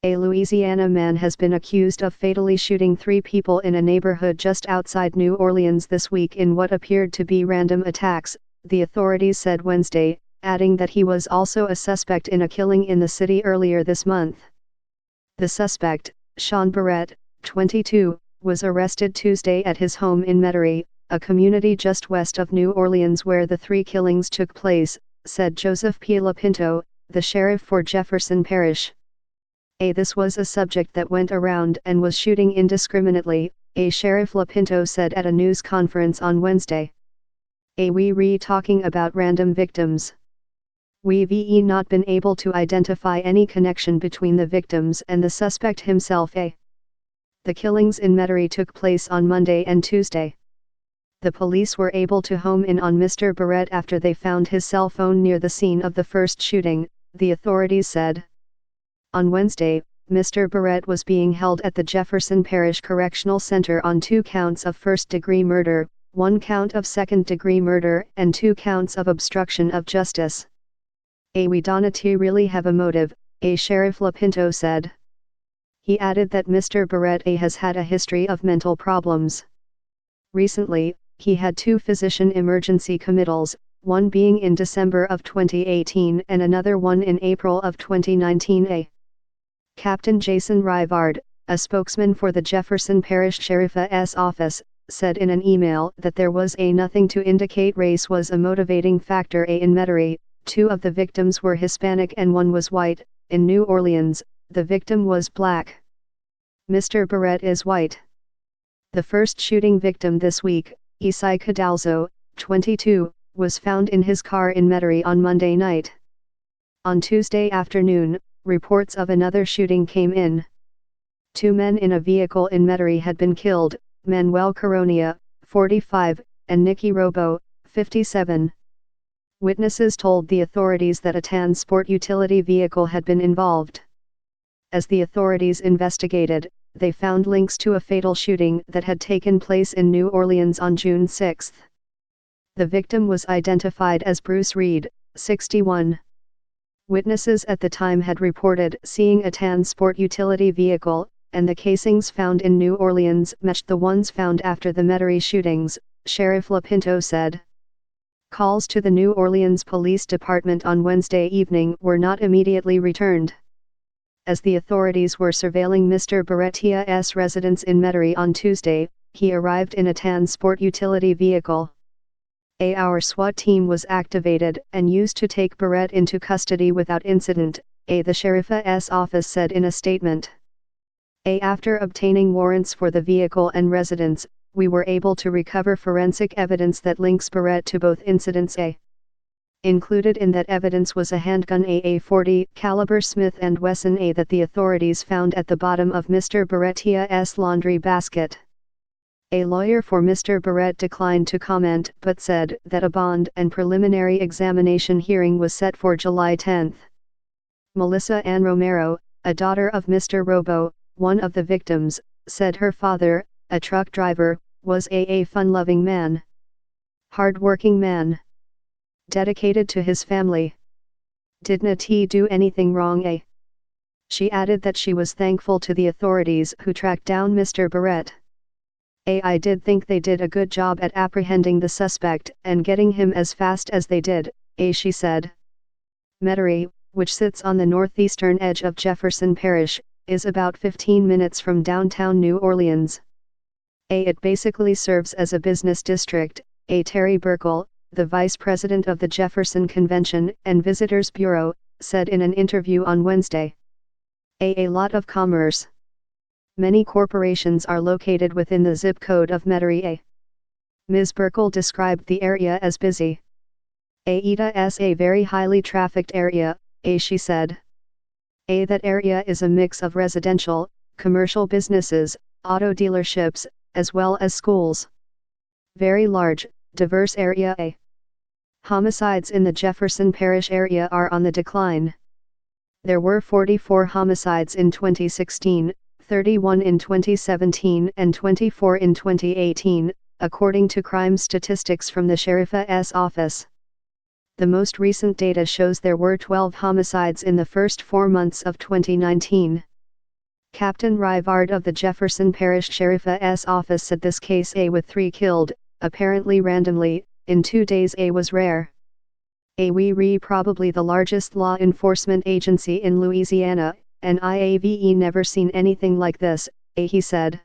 A Louisiana man has been accused of fatally shooting 3 people in a neighborhood just outside New Orleans this week in what appeared to be random attacks, the authorities said Wednesday, adding that he was also a suspect in a killing in the city earlier this month. The suspect, Sean Barrett, 22, was arrested Tuesday at his home in Metairie, a community just west of New Orleans where the 3 killings took place, said Joseph P. Lapinto, the sheriff for Jefferson Parish. This was a subject that went around and was shooting indiscriminately, Sheriff Lapinto said at a news conference on Wednesday. We talking about random victims. We've not been able to identify any connection between the victims and the suspect himself. The killings in Metairie took place on Monday and Tuesday. The police were able to home in on Mr. Barrett after they found his cell phone near the scene of the first shooting, the authorities said. On Wednesday, Mr. Barrett was being held at the Jefferson Parish Correctional Center on 2 counts of first-degree murder, 1 count of second-degree murder and 2 counts of obstruction of justice. We don't really have a motive, Sheriff Lapinto said. He added that Mr. Barrett has had a history of mental problems. Recently, he had 2 physician emergency committals, one being in December of 2018 and another one in April of 2019. Captain Jason Rivard, a spokesman for the Jefferson Parish Sheriff's Office, said in an email that there was nothing to indicate race was a motivating factor in Metairie. 2 of the victims were Hispanic and 1 was white. In New Orleans, the victim was black. Mr. Barrett is white. The first shooting victim this week, Isai Cadalzo, 22, was found in his car in Metairie on Monday night. On Tuesday afternoon, reports of another shooting came in. 2 men in a vehicle in Metairie had been killed, Manuel Coronia, 45, and Nicky Robo, 57. Witnesses told the authorities that a tan sport utility vehicle had been involved. As the authorities investigated, they found links to a fatal shooting that had taken place in New Orleans on June 6. The victim was identified as Bruce Reed, 61. Witnesses at the time had reported seeing a tan sport utility vehicle, and the casings found in New Orleans matched the ones found after the Metairie shootings, Sheriff Lapinto said. Calls to the New Orleans Police Department on Wednesday evening were not immediately returned. As the authorities were surveilling Mr. Barrett's residence in Metairie on Tuesday, he arrived in a tan sport utility vehicle. Our SWAT team was activated and used to take Barrett into custody without incident, the sheriff's office said in a statement. After obtaining warrants for the vehicle and residence, we were able to recover forensic evidence that links Barrett to both incidents. Included in that evidence was a handgun .40 caliber Smith & Wesson that the authorities found at the bottom of Mr. Barrett's laundry basket. A lawyer for Mr. Barrett declined to comment but said that a bond and preliminary examination hearing was set for July 10. Melissa Ann Romero, a daughter of Mr. Robo, one of the victims, said her father, a truck driver, was a fun-loving man. Hard-working man. Dedicated to his family. Didn't he do anything wrong? She added that she was thankful to the authorities who tracked down Mr. Barrett. I did think they did a good job at apprehending the suspect and getting him as fast as they did, she said. Metairie, which sits on the northeastern edge of Jefferson Parish, is about 15 minutes from downtown New Orleans. It basically serves as a business district, Terry Burkle, the vice president of the Jefferson Convention and Visitors Bureau, said in an interview on Wednesday. A lot of commerce. Many corporations are located within the zip code of Metairie. Ms. Burkle described the area as busy. It's a very highly trafficked area, she said. That area is a mix of residential, commercial businesses, auto dealerships, as well as schools. Very large, diverse area. Homicides in the Jefferson Parish area are on the decline. There were 44 homicides in 2016, 31 in 2017 and 24 in 2018, according to crime statistics from the sheriff's office. The most recent data shows there were 12 homicides in the first 4 months of 2019. Captain Rivard of the Jefferson Parish Sheriff's Office said this case A with 3 killed, apparently randomly, in 2 days A was rare. We probably the largest law enforcement agency in Louisiana, and IAVE never seen anything like this, he said.